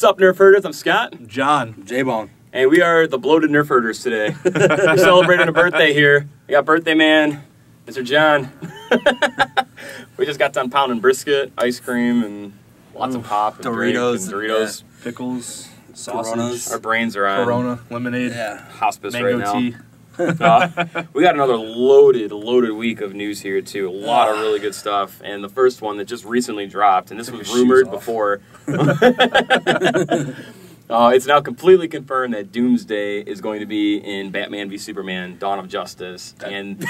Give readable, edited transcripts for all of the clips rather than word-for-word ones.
up, Nerf Herders? I'm Scott. John. J-Bone. And we are the bloated Nerf Herders today. We're celebrating a birthday here. We got birthday man, Mr. John. We just got done pounding brisket, ice cream, and lots of pop, and Doritos, Doritos, Pickles, sausage. Coronas. Our brains are on Corona, lemonade, hospice mango right now. tea. We got another loaded week of news here too. A lot of really good stuff, and the first one that just recently dropped, and this was rumored before. It's now completely confirmed that Doomsday is going to be in Batman v Superman: Dawn of Justice, and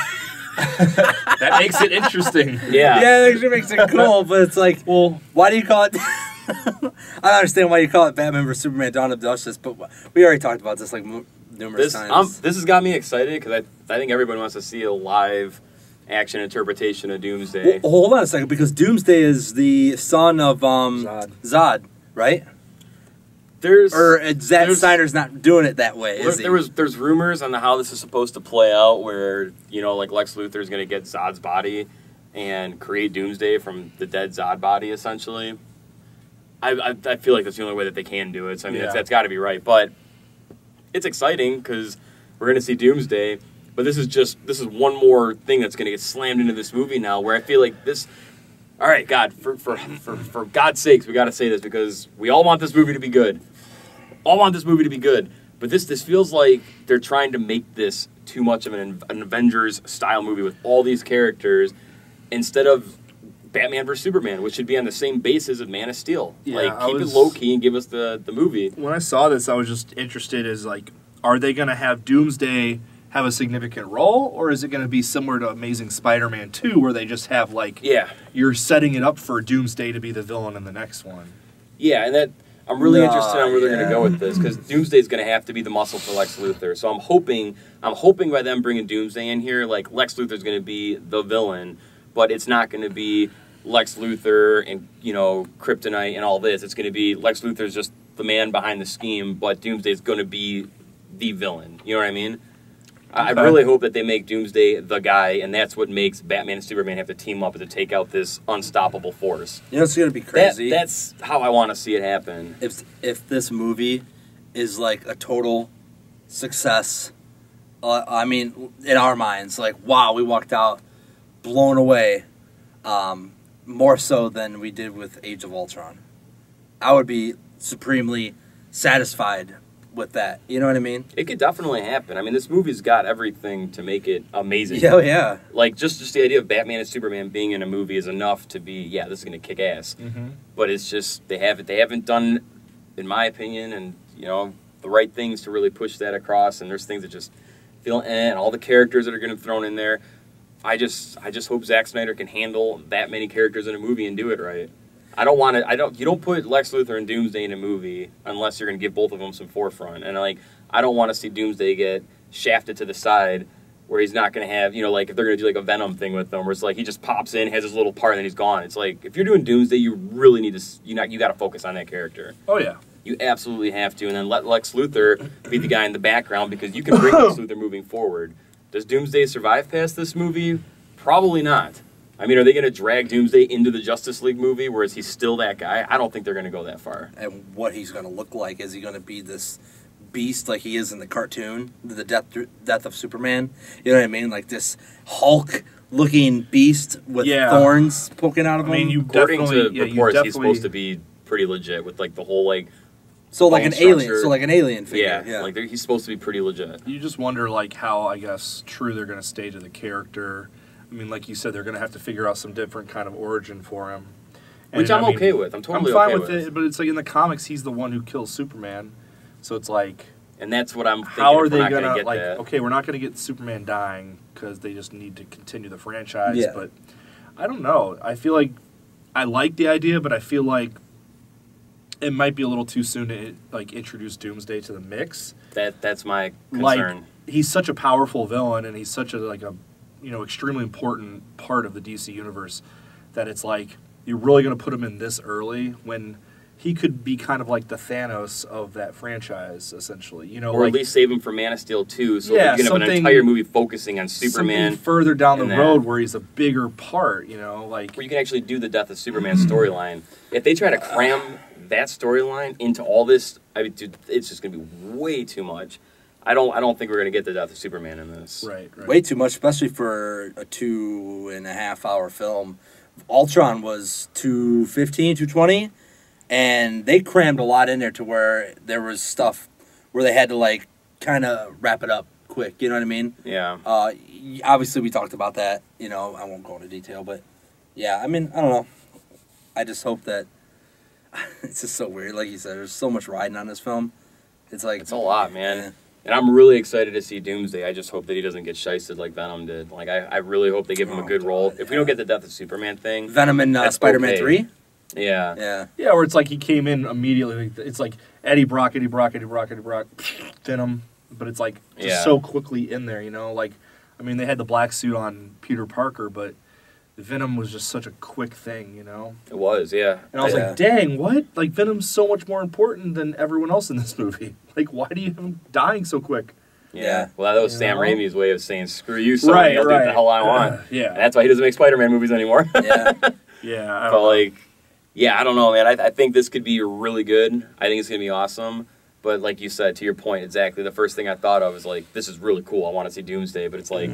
that makes it interesting. Yeah, that actually makes it cool. But it's like, well, why do you call it? I don't understand why you call it Batman vs Superman: Dawn of Justice, but we already talked about this like numerous times. This has got me excited because I think everybody wants to see a live action interpretation of Doomsday. Well, hold on a second, because Doomsday is the son of Zod, right? Zack Snyder's not doing it that way, is he? There's rumors on how this is supposed to play out, where like Lex Luthor is going to get Zod's body and create Doomsday from the dead Zod body, essentially. I feel like that's the only way that they can do it. So I mean, that's got to be right, but it's exciting because we're going to see Doomsday. But this is one more thing that's going to get slammed into this movie now, where I feel like this. All right, God, for God's sakes, we got to say this because we all want this movie to be good. All want this movie to be good, but this feels like they're trying to make this too much of an Avengers-style movie with all these characters instead of Batman vs Superman, which should be on the same basis of Man of Steel. Yeah, keep it low-key and give us the movie. When I saw this, I was just interested as, like, are they going to have Doomsday have a significant role, or is it going to be similar to Amazing Spider-Man 2, where they just have, like, you're setting it up for Doomsday to be the villain in the next one? Yeah, and I'm really interested on where they're going to go with this, because Doomsday's going to have to be the muscle for Lex Luthor. So I'm hoping by them bringing Doomsday in here, like, Lex Luthor's going to be the villain, but it's not going to be Lex Luthor and, Kryptonite and all this. It's going to be Lex Luthor's just the man behind the scheme, but Doomsday's going to be the villain. You know what I mean? I really hope that they make Doomsday the guy, and that's what makes Batman and Superman have to team up to take out this unstoppable force. It's going to be crazy. That's how I want to see it happen. If this movie is like a total success, I mean, in our minds, like, wow, we walked out blown away, more so than we did with Age of Ultron. I would be supremely satisfied with that. You know what I mean? It could definitely happen. I mean, this movie's got everything to make it amazing. Yeah. Like, just the idea of Batman and Superman being in a movie is enough to be, this is going to kick ass. Mm-hmm. But it's just, they haven't done, in my opinion, and, the right things to really push that across, and there's things that just feel, and all the characters that are going to be thrown in there. I just hope Zack Snyder can handle that many characters in a movie and do it right. You don't put Lex Luthor and Doomsday in a movie unless you're going to give both of them some forefront. And, I don't want to see Doomsday get shafted to the side where he's not going to have, if they're going to do, like, a Venom thing with him, where it's like he just pops in, has his little part, and then he's gone. It's like, if you're doing Doomsday, you really need to, you got to focus on that character. Oh, yeah. You absolutely have to. And then let Lex Luthor be the guy in the background, because you can bring Lex Luthor moving forward. Does Doomsday survive past this movie? Probably not. I mean, are they going to drag Doomsday into the Justice League movie, where is he still that guy? I don't think they're going to go that far. And what he's going to look like, is he going to be this beast like he is in the cartoon, the Death of Superman? You know what I mean? Like this Hulk-looking beast with thorns poking out of him? I mean, according to reports, he's supposed to be pretty legit with, like, the whole, like... So like an alien. So like an alien figure. Yeah. Like he's supposed to be pretty legit. You just wonder, like, how, I guess, true they're going to stay to the character. I mean, like you said, they're going to have to figure out some different kind of origin for him. Which I'm okay with. I'm totally fine okay with it. But it's like in the comics, he's the one who kills Superman. So it's like... And that's what I'm thinking. How are they going to, like, okay, we're not going to get Superman dying because they just need to continue the franchise. Yeah. But I don't know. I feel like I like the idea, but I feel like it might be a little too soon to, like, introduce Doomsday to the mix. That's my concern. Like, he's such a powerful villain, and he's such a extremely important part of the DC universe that it's like, you're really going to put him in this early when he could be kind of like the Thanos of that franchise, essentially. Or at least save him for Man of Steel 2, so you can have an entire movie focusing on Superman. Something further down the road where he's a bigger part, like... Where you can actually do the Death of Superman storyline. If they try to cram that storyline into all this, I mean, dude, it's just gonna be way too much. I don't think we're gonna get the death of Superman in this. Right. Way too much, especially for a 2.5-hour film. Ultron was 215, 220, and they crammed a lot in there to where there was stuff where they had to like kind of wrap it up quick. You know what I mean? Yeah. Obviously, we talked about that. You know, I won't go into detail, but yeah, I mean, I don't know. I just hope that it's just so weird. Like you said, there's so much riding on this film. It's like It's a lot, man. Yeah. And I'm really excited to see Doomsday. I just hope that he doesn't get shysted like Venom did. Like, I really hope they give him a good role. If we don't get the death of Superman thing, Venom in Spider-Man okay. 3. Yeah. Yeah, where it's like he came in immediately. It's like Eddie Brock, Venom, but it's like just so quickly in there, you know? Like, I mean, they had the black suit on Peter Parker, but Venom was just such a quick thing, you know? It was, yeah. And I was like, dang, what? Like, Venom's so much more important than everyone else in this movie. Like, why do you have him dying so quick? Yeah. Well, that was Sam know? Raimi's way of saying, screw you, Sony, I'll do what the hell I want. Yeah. And that's why he doesn't make Spider-Man movies anymore. Yeah. Yeah. But, like, yeah, I don't know, man. I think this could be really good. I think it's going to be awesome. But like you said, to your point, exactly, the first thing I thought of was, like, this is really cool. I want to see Doomsday. But it's like,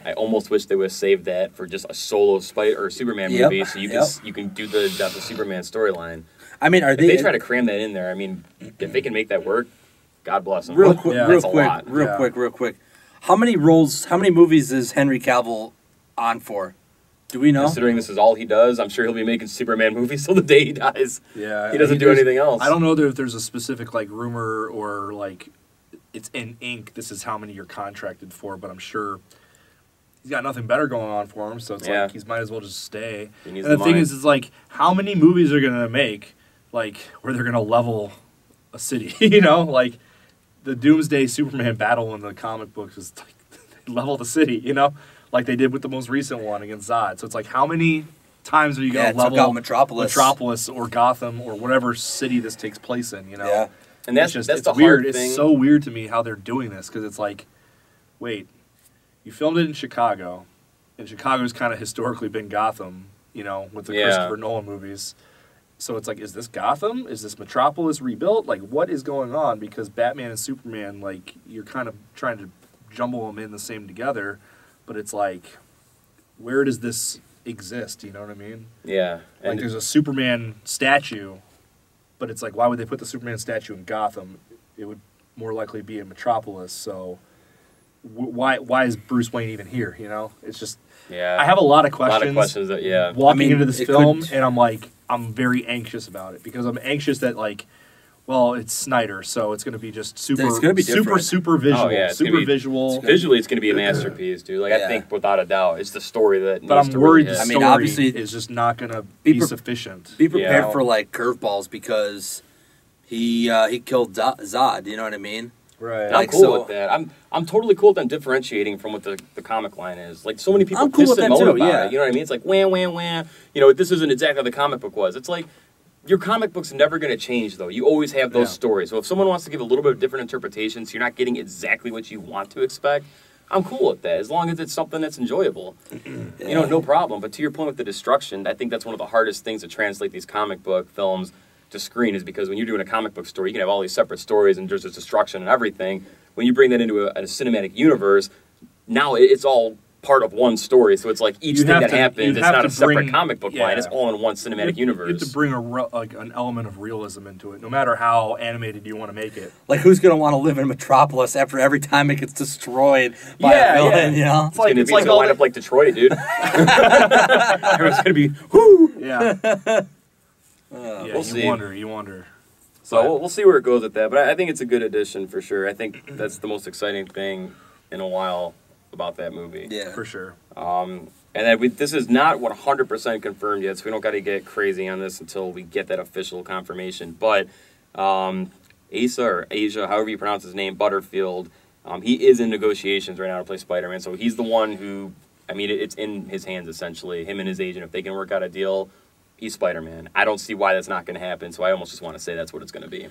I almost wish they would have saved that for just a solo Superman movie so you can do the Death of Superman storyline. I mean, If they try to cram that in there, I mean, if they can make that work, God bless them. Real quick. That's quick. How many movies is Henry Cavill on for? Do we know? Considering this is all he does, I'm sure he'll be making Superman movies till the day he dies. Yeah. He doesn't do anything else. I don't know if there's a specific, like, rumor or, like, it's in ink, this is how many you're contracted for, but I'm sure he's got nothing better going on for him, so it's like he might as well just stay. And the thing is, like, how many movies are going to make, like, where they're going to level a city, you know? Like, the Doomsday Superman battle in the comic books is, like, they level the city, you know? Like they did with the most recent one against Zod. So it's like, how many times are you going to level Metropolis or Gotham or whatever city this takes place in, you know? Yeah. And that's it's the weird. hard thing. It's so weird to me how they're doing this, because it's like, wait, you filmed it in Chicago, and Chicago's kind of historically been Gotham, you know, with the Christopher Nolan movies. So it's like, is this Gotham? Is this Metropolis rebuilt? Like, what is going on? Because Batman and Superman, like, you're kind of trying to jumble them in the same together, but it's like, where does this exist? You know what I mean? Yeah. Like, there's a Superman statue, but it's like, why would they put the Superman statue in Gotham? It would more likely be in Metropolis. So why is Bruce Wayne even here? You know, it's just I have a lot of questions. Walking into this film, and I'm like, I'm very anxious about it, because I'm anxious that, like, well, it's Snyder, so it's going to be just super visual, visual. Visually, it's going to be a masterpiece, dude. Like, I think without a doubt, it's the story that. But I'm worried the story obviously is just not going to be sufficient. Be prepared for, like, curveballs, because he killed Zod. You know what I mean? Right. I'm cool with that. I'm totally cool with them differentiating from what the comic line is. Like, so many people piss and moan about it. You know what I mean? It's like, wham, wham, wham. You know, this isn't exactly how the comic book was. It's like, your comic book's never going to change, though. You always have those stories. So if someone wants to give a little bit of different interpretations, you're not getting exactly what you want to expect, I'm cool with that, as long as it's something that's enjoyable. You know, no problem. But to your point with the destruction, I think that's one of the hardest things to translate these comic book films to screen, is because when you're doing a comic book story, you can have all these separate stories and there's this destruction and everything. When you bring that into a cinematic universe, now it's all part of one story, so it's like each thing that happens, it's not a separate comic book line, it's all in one cinematic universe. You have to bring an element of realism into it, no matter how animated you want to make it. Like, who's going to want to live in Metropolis after every time it gets destroyed by a villain, you know? It's going to line up like Detroit, dude. Everyone's going to be, whoo! Yeah. We'll see. You wonder. So we'll see where it goes with that, but I think it's a good addition for sure. I think that's the most exciting thing in a while about that movie. Yeah, for sure. And then this is not 100% confirmed yet, so we don't got to get crazy on this until we get that official confirmation. But Asa, or Asia, however you pronounce his name, Butterfield, he is in negotiations right now to play Spider-Man. So he's the one who, I mean, it's in his hands essentially. Him and his agent, if they can work out a deal, he's Spider-Man. I don't see why that's not going to happen. So I almost just want to say that's what it's going to be.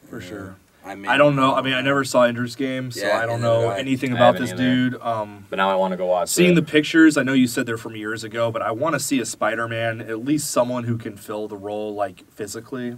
For sure. I mean, I don't know. I mean, I never saw Ender's Game, so I don't know anything about this dude. But now I want to go watch Seeing the pictures, I know you said they're from years ago, but I want to see a Spider-Man, at least someone who can fill the role, like, physically.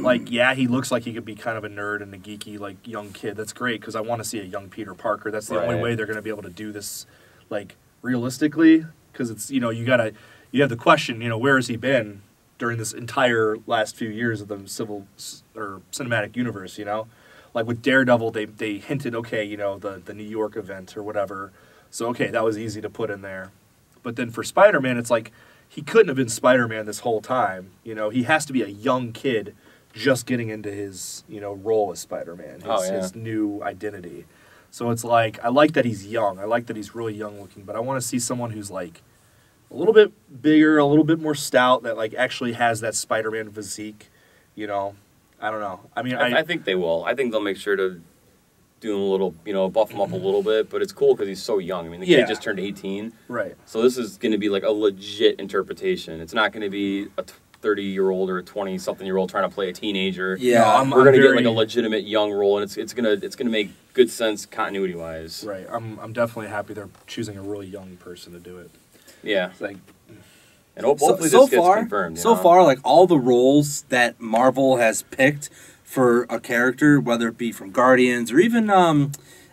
Like, yeah, he looks like he could be kind of a nerd and a geeky, like, young kid. That's great, because I want to see a young Peter Parker. That's the only way they're going to be able to do this, like, realistically, because it's, you have the question, where has he been during this entire last few years of the cinematic universe, Like, with Daredevil, they hinted, okay, the New York event or whatever. So, okay, that was easy to put in there. But then for Spider-Man, it's like, he couldn't have been Spider-Man this whole time. He has to be a young kid just getting into his, role as Spider-Man, his new identity. So it's like, I like that he's young. I like that he's really young looking, but I want to see someone who's like a little bit bigger, a little bit more stout, that like actually has that Spider-Man physique, I don't know. I mean, I think they will. I think they'll make sure to do him a little, buff him up a little bit, but it's cool because he's so young. I mean, the kid just turned 18. Right. So this is going to be like a legit interpretation. It's not going to be a 30-year-old or a 20-something-year-old trying to play a teenager. Yeah. We're going to get like a legitimate young role, and it's gonna make good sense continuity-wise. Right. I'm definitely happy they're choosing a really young person to do it. Yeah. It's like, and hopefully this gets confirmed. So far, like all the roles that Marvel has picked for a character, whether it be from Guardians or even,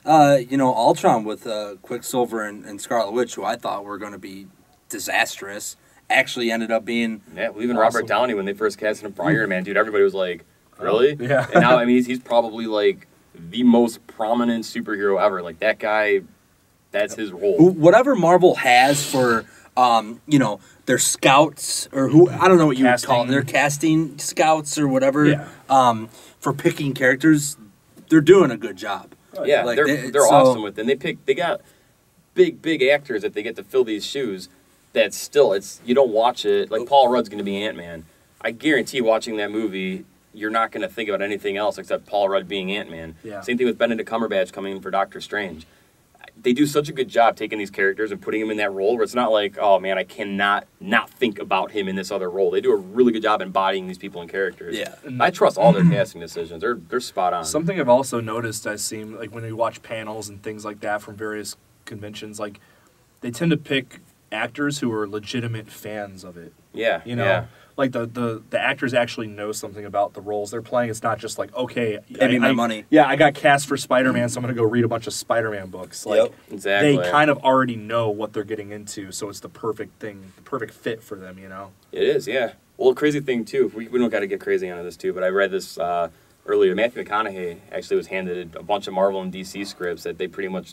Ultron with Quicksilver and Scarlet Witch, who I thought were going to be disastrous, actually ended up being even awesome. Robert Downey, when they first cast him for Iron Man, dude, everybody was like, really? Yeah. And now, I mean, he's probably like the most prominent superhero ever. Like that guy, that's his role. Whatever Marvel has for, their scouts, or I don't know what you would call them, their casting scouts or whatever. Yeah. For picking characters, they're doing a good job. Yeah, like they're awesome with them. They got big actors that they get to fill these shoes. That still, you don't watch it. Like Paul Rudd's going to be Ant-Man. I guarantee watching that movie, you're not going to think about anything else except Paul Rudd being Ant-Man. Yeah. Same thing with Benedict Cumberbatch coming in for Doctor Strange. They do such a good job taking these characters and putting them in that role where it's not like, oh man, I cannot not think about him in this other role. They do a really good job embodying these people and characters. Yeah. I trust all their casting decisions. They're spot on. Something I've also noticed, I seem like when we watch panels and things like that from various conventions, like they tend to pick actors who are legitimate fans of it. Yeah. Like the actors actually know something about the roles they're playing. It's not just like, okay, pay me my money. Yeah, I got cast for Spider-Man, so I'm going to go read a bunch of Spider-Man books. Like, exactly. They kind of already know what they're getting into, so it's the perfect thing, the perfect fit for them, It is, yeah. Well, crazy thing, too, we don't got to get crazy on this, too, but I read this earlier. Matthew McConaughey actually was handed a bunch of Marvel and DC scripts that they pretty much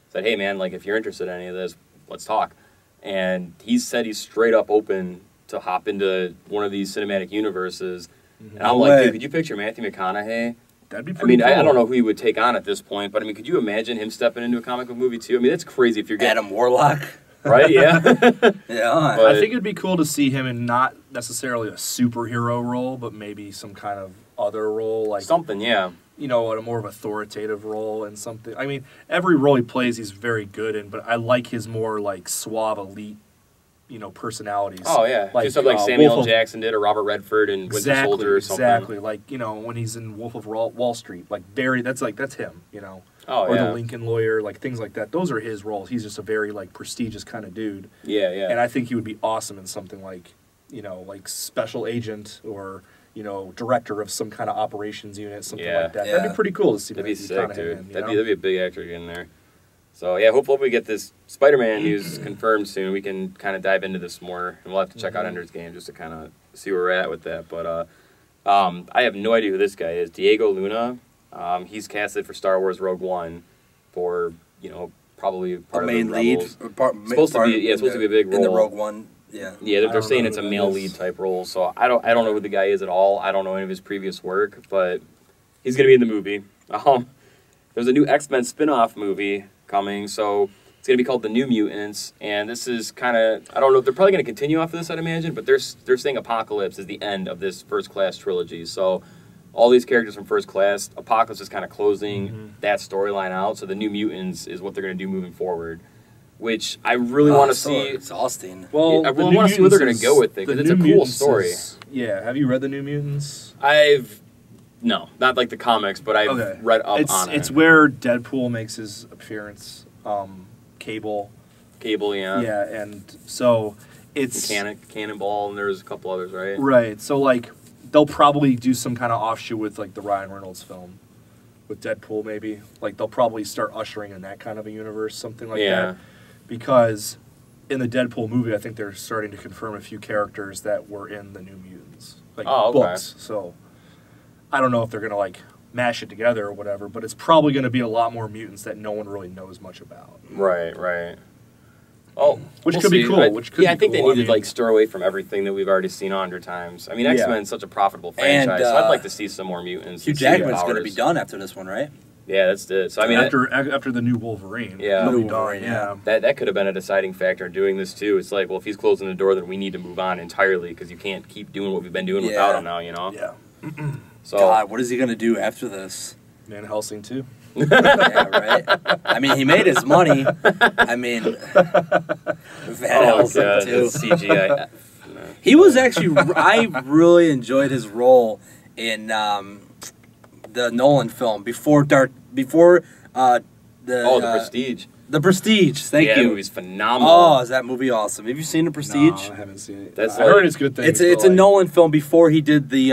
said, hey, man, like, if you're interested in any of this, let's talk. And he said he's straight up open to hop into one of these cinematic universes. Mm-hmm. And I'm like, dude, could you picture Matthew McConaughey? That'd be pretty cool. I don't know who he would take on at this point, but I mean, could you imagine him stepping into a comic book movie too? I mean, that's crazy if you're getting Adam Warlock. Right, yeah. Yeah. I think it'd be cool to see him in not necessarily a superhero role, but maybe some kind of other role. Like something, yeah. A more of authoritative role and something. I mean, every role he plays he's very good in, but I like his more like suave elite personalities. Oh yeah, like, just like Samuel L. Jackson did, or Robert Redford in Winter Soldier or something. Exactly, like when he's in Wolf of Wall Street, like Barry. That's him. Or the Lincoln Lawyer, like things like that. Those are his roles. He's just a very like prestigious kind of dude. Yeah, yeah. And I think he would be awesome in something like like special agent or director of some kind of operations unit, something like that. Yeah. That'd be pretty cool to see. That'd be sick, dude. In, that'd be a big actor in there. So yeah, hopefully we get this Spider-Man news confirmed soon. We can kind of dive into this more, and we'll have to check out Ender's Game just to kind of see where we're at with that. But I have no idea who this guy is. Diego Luna. He's casted for Star Wars Rogue One for probably part a of main the lead. Supposed to be a big role in the Rogue One. Yeah. Yeah, they're saying it's a male lead type role. So I don't know who the guy is at all. I don't know any of his previous work, but he's gonna be in the movie. There's a new X-Men spin-off movie coming, so it's going to be called The New Mutants, and this is kind of, I don't know, they're probably going to continue off of this, I'd imagine, but they're saying Apocalypse is the end of this First Class trilogy, so all these characters from First Class, Apocalypse is kind of closing that storyline out, so The New Mutants is what they're going to do moving forward, which I really want to see. It's Austin. Well, I really want to see where they're going to go with it, because it's a cool story. Have you read The New Mutants? No, not like the comics, but I've read up on it. It's where Deadpool makes his appearance. Cable, yeah. Yeah, and so it's Cannonball, and there's a couple others, right? Right. So like they'll probably do some kind of offshoot with like the Ryan Reynolds film with Deadpool, maybe. Like they'll probably start ushering in that kind of a universe, something like that. Because in the Deadpool movie, I think they're starting to confirm a few characters that were in the New Mutants, like books. So I don't know if they're gonna like mash it together or whatever, but it's probably gonna be a lot more mutants that no one really knows much about. Right. Oh, which could be cool. I think they need to like stir away from everything that we've already seen 100 times. I mean, X-Men is such a profitable franchise, so I'd like to see some more mutants. Hugh Jackman's going to be done after this one, right? Yeah, that's it. So I mean, after the new Wolverine, that could have been a deciding factor in doing this too. It's like, well, if he's closing the door, then we need to move on entirely because you can't keep doing what we've been doing without him now. You know? Yeah. So, God, what is he going to do after this? Van Helsing too. Yeah, right. I mean, he made his money. I mean, Van Helsing too. CGI. He was actually. I really enjoyed his role in the Nolan film before the Prestige. The Prestige, thank you. That movie's phenomenal. Oh, is that movie awesome? Have you seen The Prestige? No, I haven't seen it. I heard it's good things. It's a Nolan film before he did the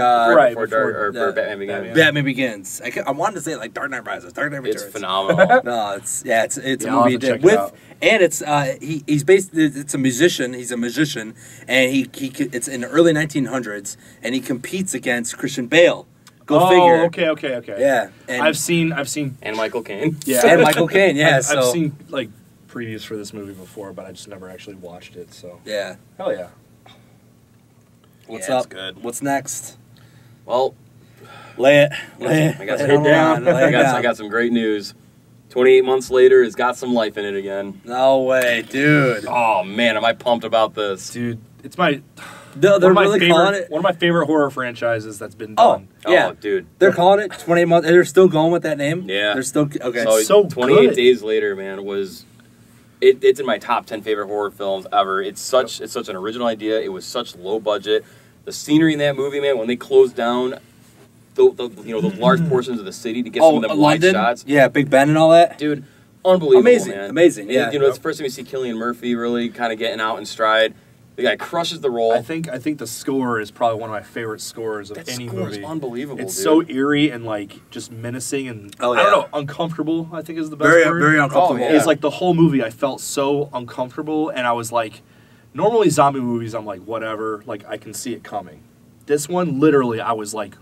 before Batman Begins. Batman Begins. I wanted to say like Dark Knight Rises, Dark Knight Returns. It's phenomenal. No, it's a movie he did with, and it's he's based. It's a musician. He's a musician, and he it's in the early 1900s, and he competes against Christian Bale. Go figure. Okay. Yeah, and I've seen, and Michael Caine. Yeah, and Michael Caine. Yeah, I've seen like previews for this movie before, but I just never actually watched it. So yeah, hell yeah. What's up? Good. What's next? Well, lay it down. I got some great news. 28 months later, it's got some life in it again. No way, dude. Oh man, am I pumped about this, dude? It's my. They're really calling it one of my favorite horror franchises that's been done. Yeah, dude. They're calling it 28 months. They're still going with that name. Yeah, they're still okay. So 28 good. Days Later, man, was it's in my top 10 favorite horror films ever. It's such an original idea. It was such low budget. The scenery in that movie, man, when they closed down those large portions of the city to get some of them wide shots. Yeah, Big Ben and all that, dude. Unbelievable, man. Amazing. Yeah, and, it's the first time you see Cillian Murphy really kind of getting out in stride. The guy crushes the role. I think the score is probably one of my favorite scores of any movie. It's unbelievable. It's dude. so eerie and like just menacing and I don't know, uncomfortable. I think is the best word. Very uncomfortable. It's like the whole movie I felt so uncomfortable, and I was like, normally zombie movies I'm like whatever, like I can see it coming. This one literally I was like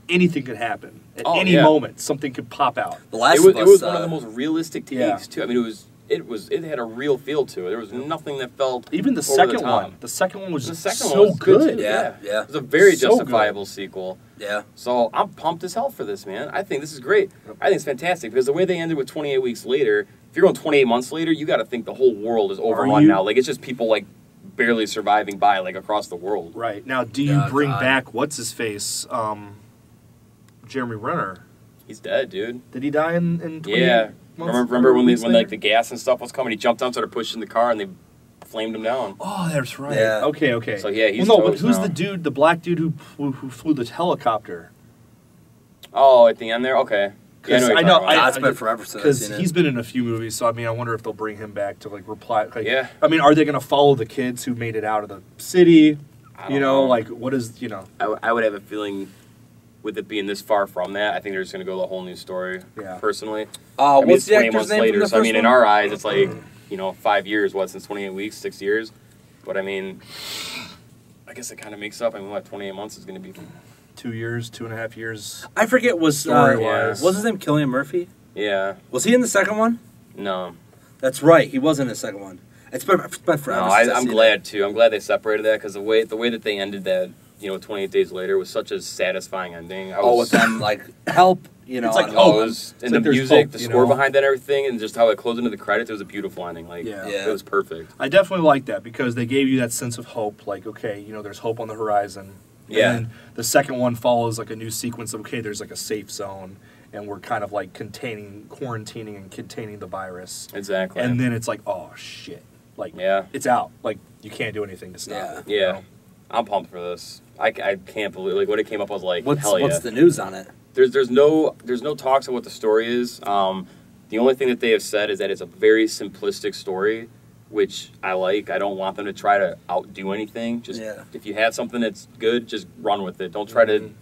anything could happen at any moment. Something could pop out. The Last it was of Us, one of the most realistic takes too. I mean, it had a real feel to it. There was nothing that felt even the second one. The second one was so good. Yeah. It was a very justifiable sequel. Yeah. So I'm pumped as hell for this, man. I think this is great. I think it's fantastic because the way they ended with 28 weeks later. If you're going 28 months later, you got to think the whole world is overrun now. Like it's just people like barely surviving by like across the world. Right now, do you bring back what's his face, Jeremy Renner? He's dead, dude. Did he die in 28 months? Remember when like the gas and stuff was coming? He jumped down, started pushing the car, and they flamed him down. Oh, that's right. Yeah. Okay. So yeah, he's but who's now. the dude, the black dude who flew the helicopter? Oh, at the end there. Okay. Yeah, I know. It's been forever since because he's been in a few movies. So I mean, I wonder if they'll bring him back to like reply. Like, yeah. I mean, are they going to follow the kids who made it out of the city? I don't know. Like what is I would have a feeling. With it being this far from that, I think they're just going to go the whole new story. Yeah. Personally, what's the 20 actor's months name later. from the So I mean, first in one? our eyes, it's like 5 years. What since 28 weeks, 6 years? But I mean, I guess it kind of makes up. I mean, 28 months is going to be 2 years, 2.5 years. I forget was story-wise. What's his name? Cillian Murphy. Yeah. Was he in the second one? No. That's right. He was in the second one. It's been forever. No, I'm glad too. I'm glad they separated that because the way that they ended that. 28 Days Later was such a satisfying ending. With them like help, It's like and the music, the score behind that, and everything, and just how it closed into the credits. It was a beautiful ending. Like, it was perfect. I definitely like that because they gave you that sense of hope. Like, okay, there's hope on the horizon. Yeah. And then the second one follows like a new sequence of there's like a safe zone, and we're kind of like quarantining and containing the virus. Exactly. And then it's like, oh shit, like it's out. Like you can't do anything to stop it. Yeah. I'm pumped for this. I can't believe when it came up. I was like, hell yeah. What's the news on it? There's no talks of what the story is. The only thing that they have said is that it's a very simplistic story which I like. I don't want them to try to outdo anything. Just if you have something that's good, just run with it. Don't try to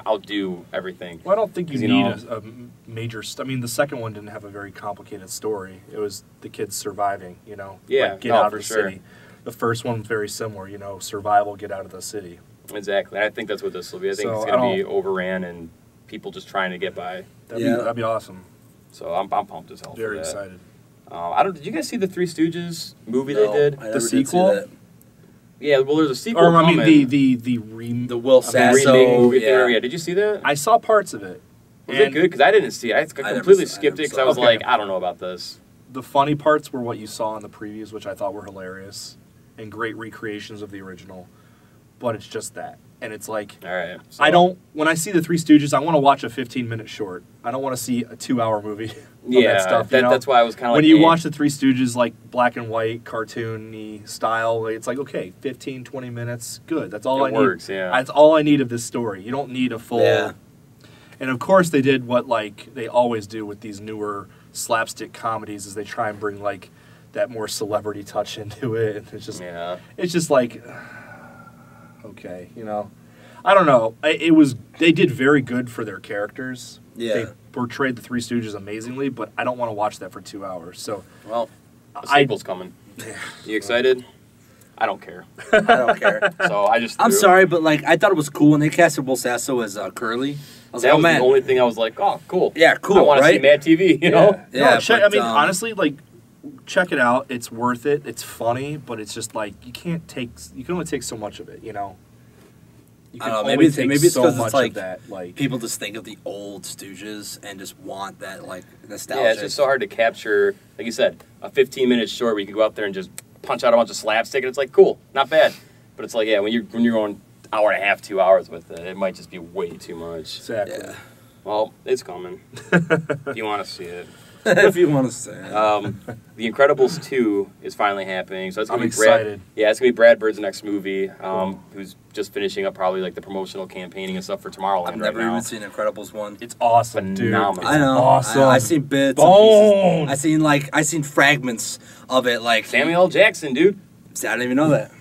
outdo everything. Well, I don't think you need a major. I mean, the second one didn't have a very complicated story. It was the kids surviving. You know, like get out of the city. The first one was very similar. You know, survival, get out of the city. Exactly. I think that's what this will be. I think it's going to be overran and people just trying to get by. That'd be awesome. So I'm pumped as hell. Very excited. Did you guys see the Three Stooges movie they did? The sequel? Yeah, well, there's a sequel. Or I mean the Will Sasso remake movie theater. Yeah, did you see that? I saw parts of it. Was it good? Because I didn't see it. I completely skipped it because I was like, I don't know about this. The funny parts were what you saw in the previews, which I thought were hilarious and great recreations of the original. But it's just that. And it's like, all right. When I see the Three Stooges, I want to watch a 15-minute short. I don't want to see a 2-hour movie. That stuff. That's why I was kind of like, when you watch the Three Stooges, like black and white, cartoony style, it's like, okay, 15, 20 minutes, good. That's all I need. It works, yeah. That's all I need of this story. You don't need a full. Yeah. And of course, they did what they always do with these newer slapstick comedies, is they try and bring like that more celebrity touch into it, and it's just like. Okay, I don't know. They did very good for their characters. Yeah, they portrayed the Three Stooges amazingly, but I don't want to watch that for 2 hours. So, well, the sequel's coming. You excited? I don't care. I don't care. So I'm sorry, but I thought it was cool when they casted Will Sasso as Curly. That was the only thing I was like, oh, cool. Yeah, cool. I want to see Mad TV. You know? Yeah. Honestly, check it out. It's worth it. It's funny, but it's just you can only take so much of it, You I don't know, maybe it's because it's that, people just think of the old Stooges and just want that nostalgia. Yeah, it's just so hard to capture. Like you said, a 15-minute short where you can go out there and just punch out a bunch of slapstick, and it's cool, not bad. But it's when you're going hour and a half, 2 hours with it, it might just be way too much. Exactly. Yeah. Well, it's coming. If you want to see it. If you want to say it. The Incredibles 2 is finally happening. So I'm excited. It's going to be Brad Bird's next movie, who's just finishing up probably the promotional campaigning and stuff for Tomorrowland. I've never even seen Incredibles 1. It's awesome, phenomenal. Dude. I know. Awesome. I've seen bits and pieces. I seen fragments of it. Samuel L. Jackson, dude. See, I didn't even know that.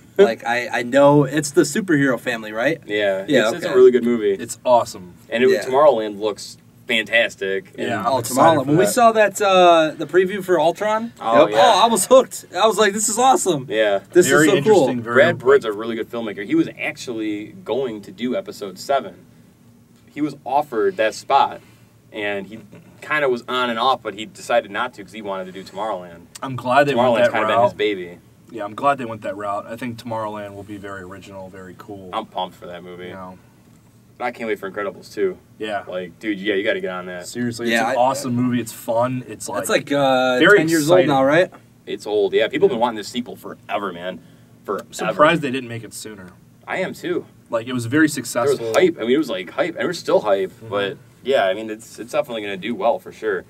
I know it's the superhero family, right? Yeah. It's a really good movie. It's awesome. And Tomorrowland looks fantastic. Yeah. Tomorrowland. When we saw that the preview for Ultron, I was hooked. I was like, this is awesome. Yeah. This is so cool. Brad Bird's a really good filmmaker. He was actually going to do episode 7. He was offered that spot, and he kind of was on and off, but he decided not to because he wanted to do Tomorrowland. I'm glad they went that route. Tomorrowland's kind of been his baby. Yeah, I'm glad they went that route. I think Tomorrowland will be very original, very cool. I'm pumped for that movie. I can't wait for Incredibles 2. Yeah. Dude, you got to get on that. Seriously, it's an awesome movie. It's fun. It's very 10 years old now, right? It's old, yeah. People have been wanting this sequel forever, man. I'm surprised they didn't make it sooner. I am, too. It was very successful. There was hype. It was hype. And we're still hype. Mm-hmm. But, yeah, it's definitely going to do well for sure.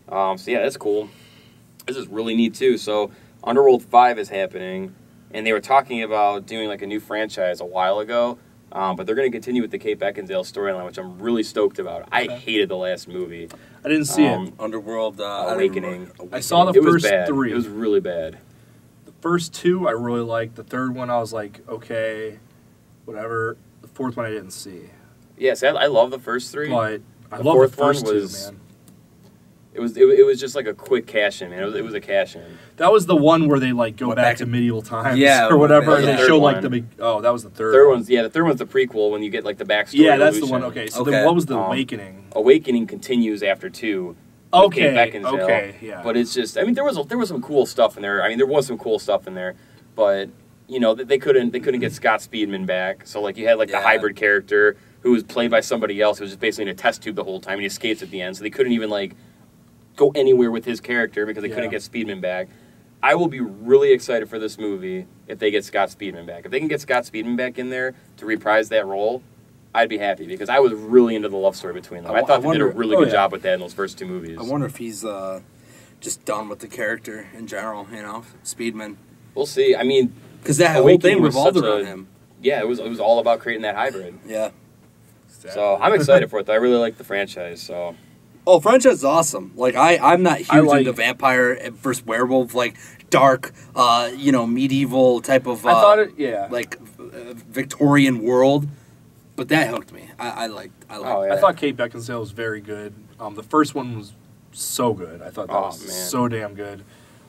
That's cool. This is really neat, too. So, Underworld 5 is happening. And they were talking about doing, a new franchise a while ago. But they're going to continue with the Kate Beckinsale storyline, which I'm really stoked about. I hated the last movie. I didn't see it. Underworld Awakening. I saw the first 3. It was really bad. The first 2 I really liked. The third one I was like, okay, whatever. The fourth one I didn't see. Yes, I love the first 3. But I love the first 2, man. It was just a quick cash-in, man. It was a cash-in. That was the one where they go back to medieval times, or whatever, and they show the big. Oh, that was the third. Third one's the third one's the prequel when you get the backstory. Yeah, that's the one. Okay, so then what was the Awakening? Awakening continues after 2. Okay, yeah. But it's just, there was some cool stuff in there. There was some cool stuff in there, but they couldn't get Scott Speedman back. So you had the hybrid character who was played by somebody else who was just basically in a test tube the whole time, and he escapes at the end. So they couldn't even go anywhere with his character because they couldn't get Speedman back. I will be really excited for this movie if they get Scott Speedman back. If they can get Scott Speedman back in there to reprise that role, I'd be happy because I was really into the love story between them. I thought they did a really good job with that in those first 2 movies. I wonder if he's just done with the character in general, Speedman. We'll see. Because that whole thing revolved around him. Yeah, it was all about creating that hybrid. Yeah. Exactly. So I'm excited for it, though. I really like the franchise, so... Oh, franchise is awesome. I'm not huge into vampire versus werewolf. dark, medieval type of I thought it, yeah. Victorian world. But that hooked me. I liked. Oh, yeah. I thought Kate Beckinsale was very good. The first one was so good. I thought that was so damn good.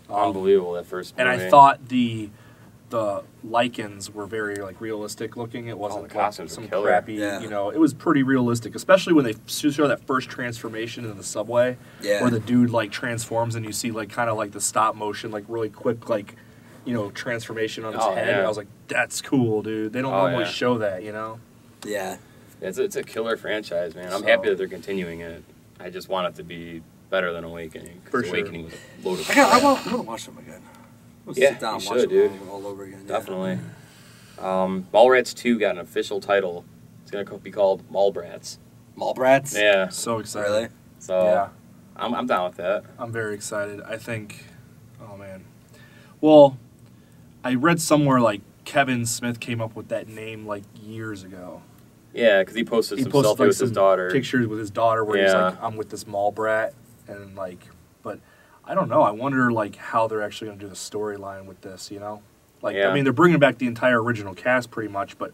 Unbelievable, that first movie. And I thought the lichens were very realistic looking. It wasn't the costumes some were killer. crappy. Yeah. It was pretty realistic, especially when they show that first transformation in the subway, where the dude transforms and you see kind of the stop motion really quick transformation on his head. Yeah. And I was like, that's cool, dude. They don't normally show that, Yeah. It's a killer franchise, man. I'm happy that they're continuing it. I just want it to be better than Awakening. For sure. Awakening was a load of I want to watch them again. Yeah, sit down you and should, watch dude. them all over again. Definitely. Mallrats 2 got an official title. It's going to be called Mallbrats. Mallbrats? Yeah. So excited. Really? So Yeah. I'm down with that. I'm very excited. I think, oh man. Well, I read somewhere Kevin Smith came up with that name years ago. Yeah, because he posted some selfie with his daughter. Pictures with his daughter where he's I'm with this mall brat, and but I don't know. I wonder how they're actually going to do the storyline with this. I mean, they're bringing back the entire original cast pretty much, but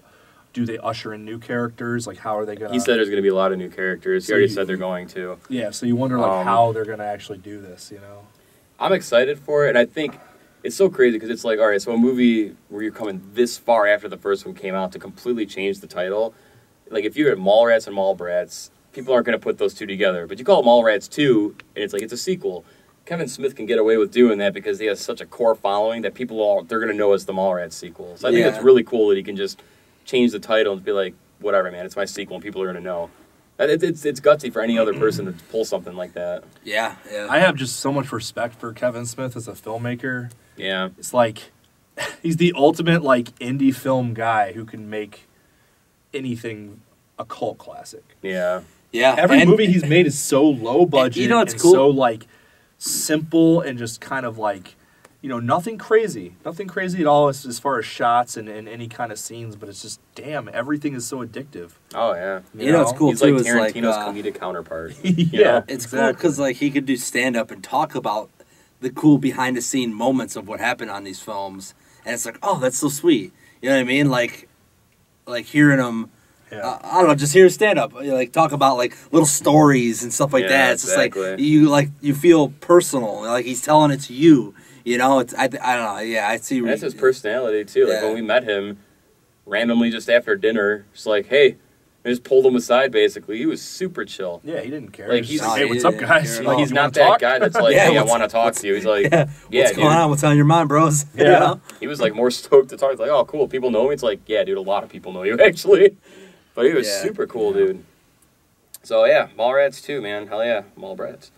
do they usher in new characters? How are they going to? He said there's going to be a lot of new characters. He already said they're going to. Yeah, so you wonder how they're going to actually do this. I'm excited for it, and I think it's so crazy because it's all right, so a movie where you're coming this far after the first one came out to completely change the title. If you're at Mallrats and Mallbrats, people aren't going to put those two together. But you call it Mallrats 2, and it's a sequel. Kevin Smith can get away with doing that because he has such a core following that they're going to know it's the Mallrats sequel. So I think it's really cool that he can just change the title and be like, whatever, man, it's my sequel, and people are going to know. It's gutsy for any other person to pull something like that. Yeah, yeah. I have just so much respect for Kevin Smith as a filmmaker. Yeah. It's he's the ultimate indie film guy who can make anything a cult classic. Yeah. Yeah. Every movie he's made is so low budget it's and cool. so simple and just kind of nothing crazy. Nothing crazy at all as far as shots and any kind of scenes, but it's just everything is so addictive. Oh yeah. It's cool He's too. like Tarantino's comedic counterpart. Yeah. It's cool because he could do stand up and talk about the cool behind the scene moments of what happened on these films, and it's oh, that's so sweet. You know what I mean? Hearing him. Yeah. I don't know, just hear stand up, talk about little stories and stuff like that. It's exactly. just you feel personal, he's telling it to you. It's I don't know. Yeah, I see. That's his personality too. When we met him, randomly just after dinner, just hey, I just pulled him aside. Basically, he was super chill. Yeah, he didn't care. He's hey, what's up, guys? He's not that guy that's hey, I want to talk to you. He's what's going on? What's on your mind, bros? Yeah. He was more stoked to talk. He's oh, cool. People know me. It's yeah, dude. A lot of people know you actually. But he was super cool, dude. So, yeah, Mallrats 2, man. Hell yeah, Mallbrats.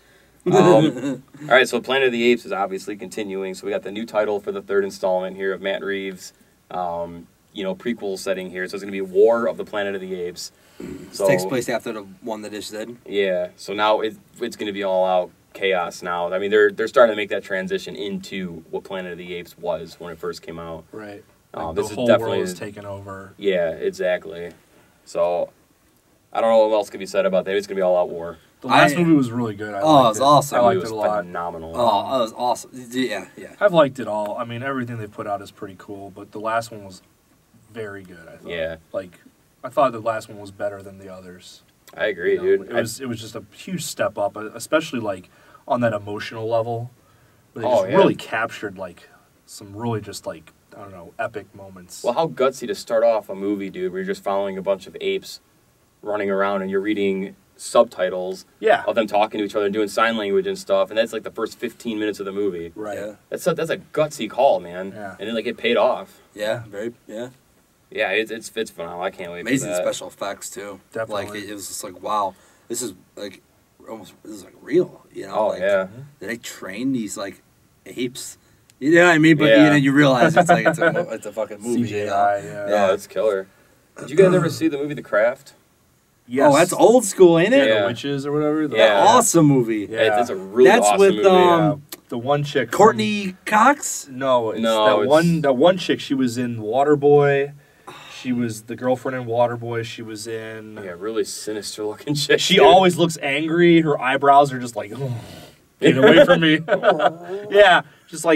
All right, so Planet of the Apes is obviously continuing. So we got the new title for the third installment here of Matt Reeves' prequel setting here. So it's going to be War of the Planet of the Apes. So, it takes place after the one that just did. Yeah, so now it's going to be all out chaos now. I mean, they're starting to make that transition into what Planet of the Apes was when it first came out. Right. This the is whole definitely world is taken over. Yeah, exactly. So, I don't know what else could be said about that. It's going to be all out war. The last movie was really good. It was awesome. I liked it was a lot. phenomenal. Oh, it was awesome. Yeah, yeah. I've liked it all. I mean, everything they put out is pretty cool, but the last one was very good, I thought. Yeah. I thought the last one was better than the others. I agree, dude. It was just a huge step up, especially on that emotional level. Where they just really captured some really just I don't know, epic moments. Well, how gutsy to start off a movie, dude, where you're just following a bunch of apes running around and you're reading subtitles of them talking to each other and doing sign language and stuff, and that's the first 15 minutes of the movie. Right. Yeah. That's a gutsy call, man. Yeah. And then it paid off. Yeah, very, yeah. Yeah, it's phenomenal. I can't wait Amazing for that. special effects, too. Definitely. It was just wow, this is almost, this is real, Oh, yeah. Did they train these, apes? You know what I mean? But you realize it's it's a fucking movie. CGI, Yeah, No, it's killer. Did you guys ever see the movie The Craft? Yes. Oh, that's old school, ain't it? Yeah. The Witches or whatever. Yeah. Awesome movie. Yeah. It's a really That's awesome with, movie. The one chick. Courtney Cox? No, it's No, that one chick. She was in Waterboy. She was the girlfriend in Waterboy. She was in. Yeah, really sinister looking chick. She always looks angry. Her eyebrows are just get away from me. Yeah, just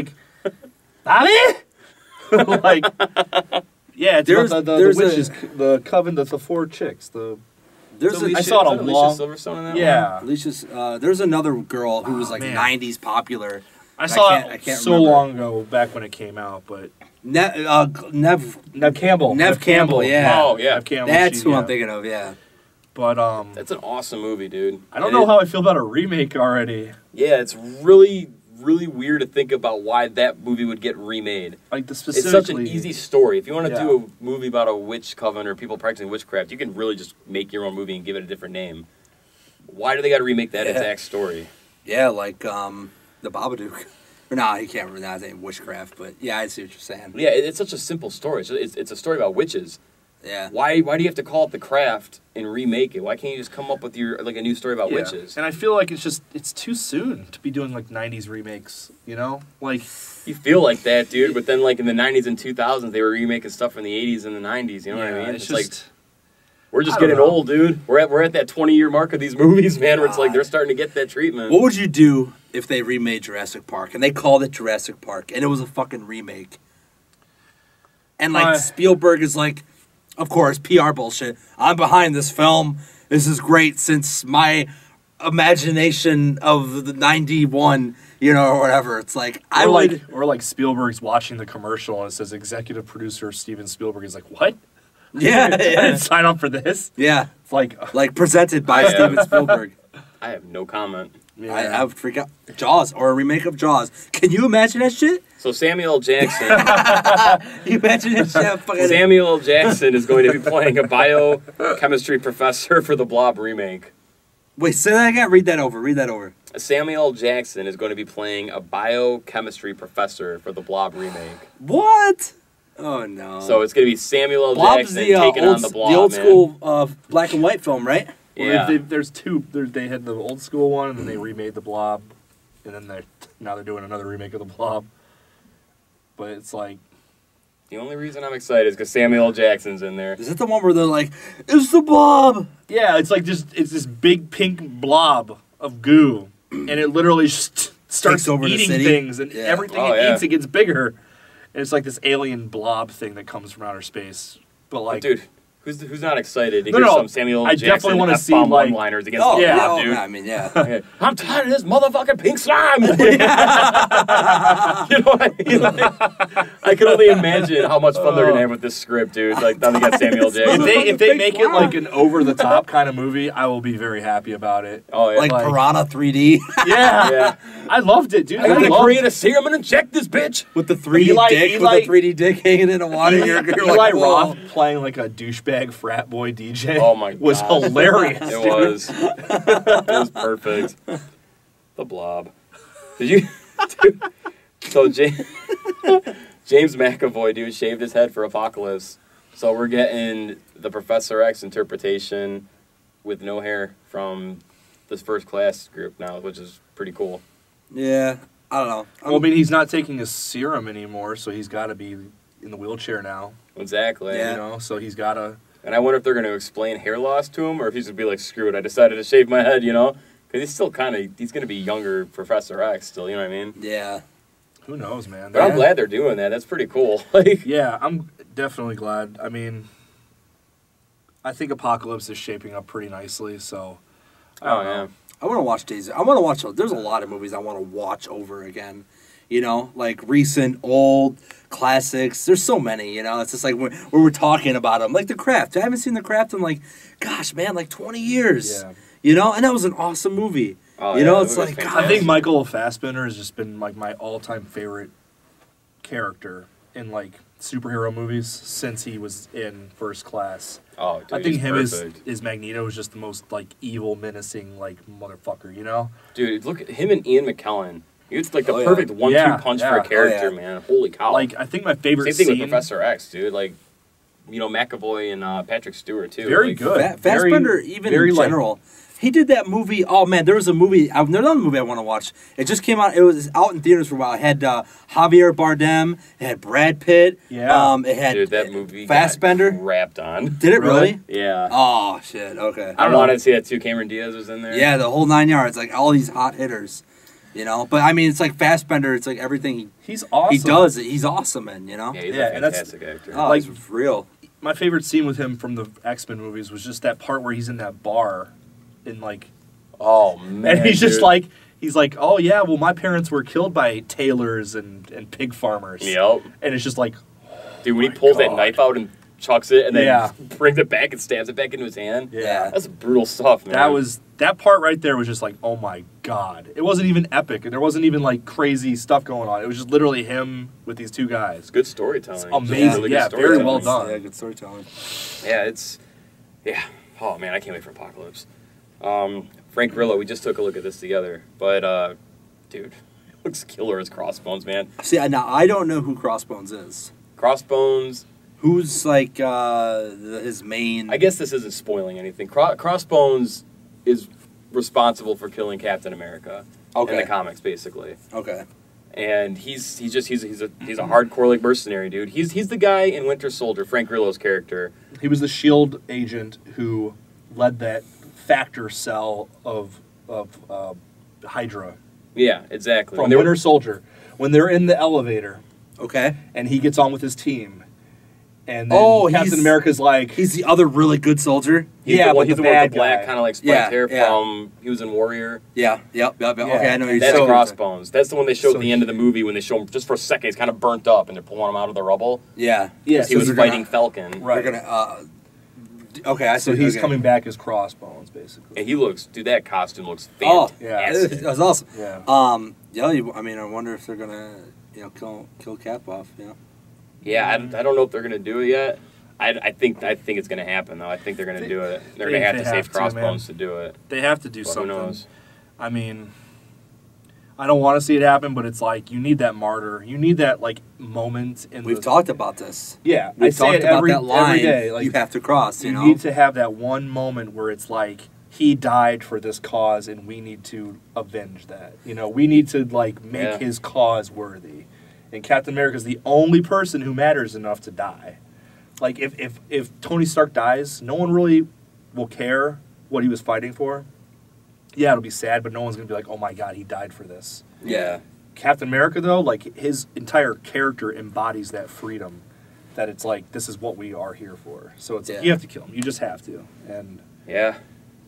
Ali? Like, yeah, it's about the witches, the coven, the four chicks. I saw it a long. Silverstone in that Yeah, Alicia's. There's another girl who was like man. 90s popular. I saw I it can't so remember. long ago, back when it came out. But Nev Campbell. Nev Campbell, yeah. Oh yeah, Nev Campbell. That's who I'm thinking of. Yeah. But that's an awesome movie, dude. I don't know how I feel about a remake already. Yeah, it's really weird to think about why that movie would get remade. Like It's such an easy story. If you want to do a movie about a witch coven or people practicing witchcraft, you can really just make your own movie and give it a different name. Why do they got to remake that exact story? Yeah, like the Babadook. Or nah, he can't remember that name, witchcraft. But yeah, I see what you're saying. Yeah, it's such a simple story. It's a story about witches. Yeah. Why do you have to call it The Craft and remake it? Why can't you just come up with a new story about witches? And I feel like it's too soon to be doing like 90s remakes, you know? Like you feel like that, dude, but then like in the 90s and 2000s they were remaking stuff from the 80s and the 90s, you know what I mean? It's just like we're just getting old, dude. We're at that 20-year mark of these movies, man, where it's like they're starting to get that treatment. What would you do if they remade Jurassic Park and they called it Jurassic Park and it was a fucking remake? And like Spielberg is like, of course, PR bullshit. I'm behind this film. This is great since my imagination of the 91, you know, or whatever. It's like, or like Spielberg's watching the commercial and it says executive producer Steven Spielberg is like, what? Yeah, I didn't sign up for this. Yeah. It's like presented by Steven Spielberg. I have no comment. Yeah. I would freak out. Jaws, or a remake of Jaws. Can you imagine that shit? So Samuel L. Jackson. You imagine that shit? Samuel L. Jackson is going to be playing a biochemistry professor for the Blob remake. Wait, say that again. Read that over. Samuel L. Jackson is going to be playing a biochemistry professor for the Blob remake. What? Oh no! So it's going to be Samuel L. Blob's Jackson taking on the Blob, the old man. school black and white film, right? Yeah. There's two. They had the old school one, and then they remade the Blob, and then now they're doing another remake of the Blob. But it's like the only reason I'm excited is because Samuel L. Jackson's in there. Is it the one where they're like, "It's the Blob"? Yeah, it's like it's this big pink blob of goo, and it literally just starts over eating things, and everything it eats, it gets bigger. And it's like this alien blob thing that comes from outer space. But like, dude, who's not excited to hear some Samuel L. I Jackson definitely want to see like one-liners against the Blob, dude? I mean, yeah. I'm tired of this motherfucking pink slime. You know what I mean? Like, I can only imagine how much fun they're gonna have with this script, dude. Like, now they got Samuel L. Jackson. If they make it like an over-the-top kind of movie, I will be very happy about it. Oh yeah, like Piranha 3D. Yeah. I loved it, dude. I got to create a serum and inject this bitch with the 3D dick, with the 3D dick hanging in the water. You're Eli like, Roth playing like a douchebag frat boy DJ. Oh my god, was hilarious. It was. It was perfect. The Blob. Did you? Dude, so James McAvoy, dude, shaved his head for Apocalypse. So we're getting the Professor X interpretation with no hair from this First Class group now, which is pretty cool. Yeah, I don't know. Well, I mean, he's not taking his serum anymore, so he's got to be in the wheelchair now. Exactly. Yeah. You know, so he's got to... And I wonder if they're going to explain hair loss to him, or if he's going to be like, screw it, I decided to shave my head, you know? Because he's still he's going to be younger Professor X still, you know what I mean? Yeah. Who knows, man? But I'm glad they're doing that. That's pretty cool. Like, yeah, I'm definitely glad. I mean, I think Apocalypse is shaping up pretty nicely, so... I don't know. I want to watch Days. I want to watch... There's a lot of movies I want to watch over again. You know? Like recent, old, classics. There's so many, you know? It's just like when we're talking about them. Like The Craft. I haven't seen The Craft in like, gosh, man, like 20 years. Yeah. You know? And that was an awesome movie. Oh, you know? It's like... God, I think Michael Fassbender has just been like my all-time favorite character in like superhero movies since he was in First Class. Oh, dude, I think him as Magneto is just the most like evil, menacing like motherfucker, you know? Dude, look at him and Ian McKellen. It's like the perfect 1-2 punch for a character, man. Holy cow! Like I think my favorite same thing with Professor X, dude. Like, you know, McAvoy and Patrick Stewart too. Very like, good. Fassbender, even in general. He did that movie. Oh man, there was a movie. There's another movie I want to watch. It just came out. It was out in theaters for a while. It had Javier Bardem. It had Brad Pitt. Yeah. It had dude, that movie Fassbender. Got wrapped on. Did it really? Yeah. Oh shit. Okay. I wanted to see that too. Cameron Diaz was in there. Yeah, the whole 9 yards. Like all these hot hitters. You know, but I mean, it's like Fassbender. It's like everything He's awesome. he does. He's awesome in. You know. Yeah, he's Yeah, a and that's- fantastic actor. Oh, Like- it's real. My favorite scene with him from the X-Men movies was just that part where he's in that bar, in like, Oh man, and he's just dude. like, he's like, oh yeah, well my parents were killed by tailors and pig farmers. Yep. And it's just like, Dude, when he my pulls that God. knife out and chucks it and then Yeah. brings it back and stabs it back into his hand. yeah, That's brutal stuff, man. that part right there was just like, oh my God. It wasn't even epic, and there wasn't even like crazy stuff going on. It was just literally him with these two guys. good storytelling. It's amazing. Really good Yeah, very storytelling. well done. Yeah, good storytelling. Yeah. Oh man, I can't wait for Apocalypse. Frank Grillo, we just took a look at this together, but dude, it looks killer as Crossbones, man. See, now I don't know who Crossbones is. Crossbones. Who's like his main? I guess this isn't spoiling anything. Crossbones is responsible for killing Captain America in Okay. the comics, basically. Okay. And he's a hardcore like mercenary dude. He's the guy in Winter Soldier, Frank Grillo's character. He was the SHIELD agent who led that factor cell of Hydra Yeah, exactly. from When they were- Winter Soldier. When they're in the elevator Okay. and he gets on with his team, and then Oh, Captain he's- America's like, He's the other really good soldier. he's yeah, the but one, he's the the one with bad the black guy. kind of like spiked Yeah, hair yeah. from. He was in Warrior. Yeah. Yep. Yeah. Okay, I know. He's That's So- Crossbones. That's the one they showed So at the end of the movie when they show him just for a second. He's kind of burnt up and they're pulling him out of the rubble. Yeah. yeah, He so was they're fighting gonna- Falcon. right. They're gonna. Okay, I see. So he's okay. coming back as Crossbones, basically. And he looks, dude, that costume looks Oh, fantastic. that was awesome. Yeah. Yeah. I mean, I wonder if they're gonna, kill Cap off. Yeah, I don't know if they're going to do it yet. I think it's going to happen, though. I think they're going to do it. They're going to have to save Crossbones to do it. They have to do But who something. knows? I mean, I don't want to see it happen, but it's like you need that martyr. You need that like moment in. We've talked about this. Yeah, I We've say talked it about every that line every day. Like you have to cross. you need to have that one moment where it's like he died for this cause, and we need to avenge that. We need to like make Yeah. his cause worthy. And Captain America is the only person who matters enough to die. Like if Tony Stark dies, no one really will care what he was fighting for. Yeah, it'll be sad, but no one's gonna be like, "Oh my God, he died for this." Yeah. Captain America, though, like his entire character embodies that freedom. That it's like this is what we are here for. So it's Yeah. you have to kill him. You just have to. And Yeah.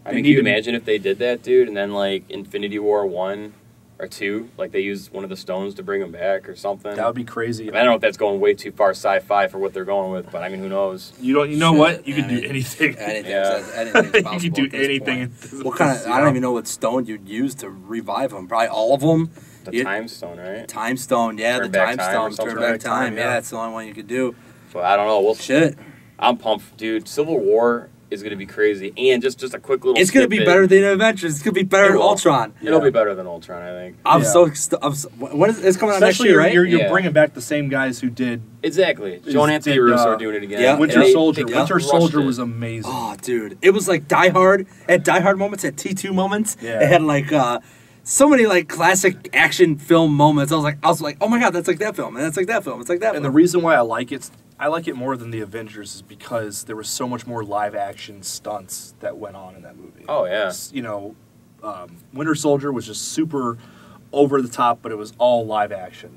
I They mean, need can you to- imagine if they did that, dude, and then, like, Infinity War 1 or 2, like, they used one of the stones to bring him back or something? that would be crazy. I don't know if that's going way too far sci-fi for what they're going with, but, I mean, who knows? You know Shit, what? You can do anything. anything. Yeah. Anything's You possible can do at this anything. point. at this- What kind of? you I don't know? even know what stone you'd use to revive him. Probably all of them. The Time Stone, right? Time stone. Yeah, Turn the back time time or stone. something. Turn back Turn back time. time, Yeah, yeah. that's the only one you could do. But I don't know. Shit. I'm pumped, dude. Civil War is going to be crazy. And just a quick little It's gonna be snippet. better than Avengers. It's gonna be better It than will. Ultron. It'll Yeah. be better than Ultron, I think. I'm Yeah. when is it's coming out next Especially year, right? you're Yeah. bringing back the same guys who did Exactly. Joe and Anthony did, Russo uh, are doing it again. yeah, And Winter they- Soldier. they Winter crushed Soldier it. was amazing. Oh, dude, it was like Die Hard. At Die Hard moments, at T2 moments, Yeah. it had like so many like classic action film moments. I was like, oh my god, that's like that film, and that's like that film. It's like that. And the film. reason why I like it more than the Avengers is because there was so much more live action stunts that went on in that movie. Oh, yeah. Winter Soldier was just super over the top, but it was all live action.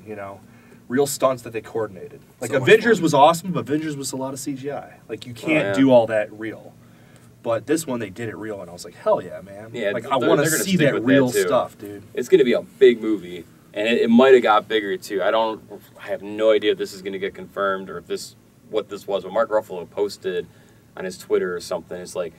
Real stunts that they coordinated. Like So much Avengers fun. was awesome, but Avengers was a lot of CGI. Like you can't yeah. do all that real. But this one they did it real, and I was like, hell yeah, man! Yeah, like they're- I want to they're gonna see stick that with real that, too. stuff, dude. It's going to be a big movie, and it might have got bigger too. I have no idea if this is going to get confirmed or if what this was. But Mark Ruffalo posted on his Twitter or something. It's like,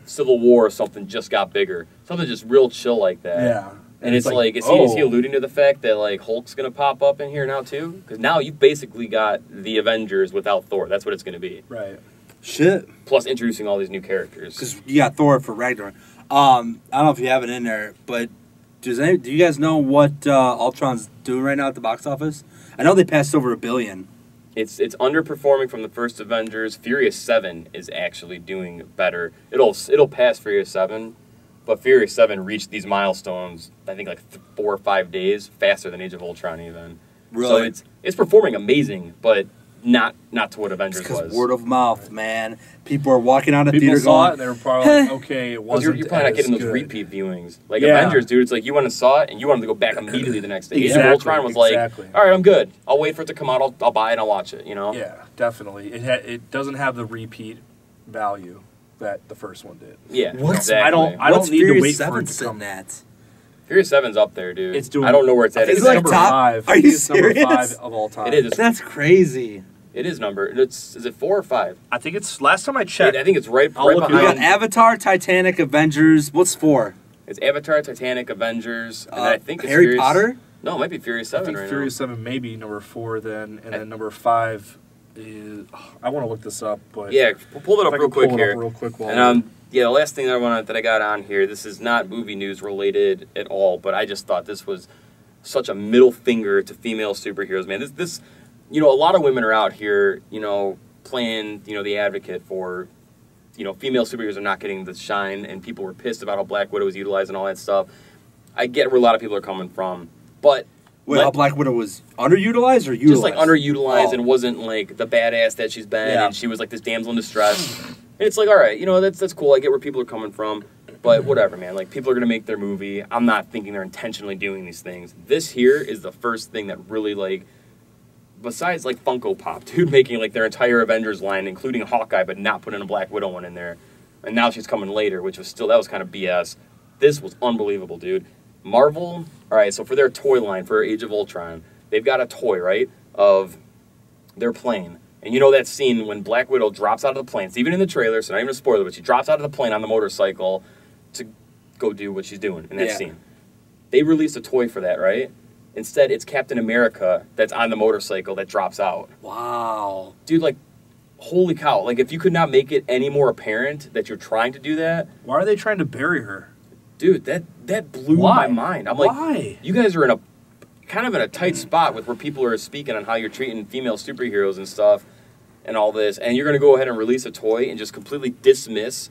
Civil War or something just got bigger. Something just real chill like that. Yeah. And it's like, is he alluding to the fact that like Hulk's going to pop up in here now too? Because now you basically got the Avengers without Thor. That's what it's going to be. Right. shit, Plus introducing all these new characters. because you got Thor for Ragnarok. I don't know if you have it in there, but do you guys know what Ultron's doing right now at the box office? I know they passed over $1 billion. It's underperforming from the first Avengers. Furious 7 is actually doing better. It'll pass Furious 7, but Furious 7 reached these milestones, I think, like 4 or 5 days faster than Age of Ultron even. Really? So it's performing amazing, but not to what Avengers Because was. word of mouth, man. People are walking out of People theater saw going, it and they were probably like, okay, it wasn't You're probably not getting those good. repeat viewings. Like Yeah. Avengers, dude, it's like you went and saw it and you wanted to go back immediately the next day. Age of Exactly, Ultron was exactly. like, all right, I'm good. I'll wait for it to come out. I'll buy it and I'll watch it, you know? Yeah, definitely. It doesn't have the repeat value that the first one did. Yeah, What's- exactly. I don't what's need to Furious wait for 7 it to sitting come. at? Furious 7's up there, dude. It's doing. I don't know where it's at. Is It's it like number top? 5. Are I you think it's number serious? 5 of all time. It is. That's crazy. It is number. Is it 4 or 5? I think it's. Last time I checked, I think it's right I'll look it We got behind. up. Avatar, Titanic, Avengers. What's 4? It's Avatar, Titanic, Avengers, and I think it's Harry Furious, Potter? No, it might be Furious I 7 think right Furious 7 may be number 4 then, and then number 5 is. I want to look this up, but now. Yeah, we'll pull it up if I real can pull quick it here. up real quick while And yeah, the last thing that I got on here, this is not movie news related at all, but I just thought this was such a middle finger to female superheroes, man. This, you know, a lot of women are out here, you know, playing, you know, the advocate for, you know, female superheroes are not getting the shine, and people were pissed about how Black Widow was utilized and all that stuff. I get where a lot of people are coming from, but Wait, how Black Widow was underutilized or utilized? just like underutilized Oh. and wasn't like the badass that she's been, Yeah. and she was like this damsel in distress. And it's like, all right, you know, that's cool. I get where people are coming from, but whatever, man. Like, people are gonna make their movie. I'm not thinking they're intentionally doing these things. This here is the first thing that really, like, besides like Funko Pop, dude, making like their entire Avengers line, including Hawkeye, but not putting a Black Widow one in there. And now she's coming later, which was still, that was kind of BS. This was unbelievable, dude. Marvel, all right, so for their toy line, for Age of Ultron, they've got a toy, right, of their plane. And you know that scene when Black Widow drops out of the plane, it's even in the trailer, so not even a spoiler, but she drops out of the plane on the motorcycle to go do what she's doing in that scene. They released a toy for that, right? Instead, it's Captain America that's on the motorcycle that drops out. Wow. Dude, like, holy cow. Like, if you could not make it any more apparent that you're trying to do that, why are they trying to bury her? dude, that blew Why? my mind. I'm Why? like, you guys are in a kind of in a tight spot with where people are speaking on how you're treating female superheroes and stuff and all this, and you're going to go ahead and release a toy and just completely dismiss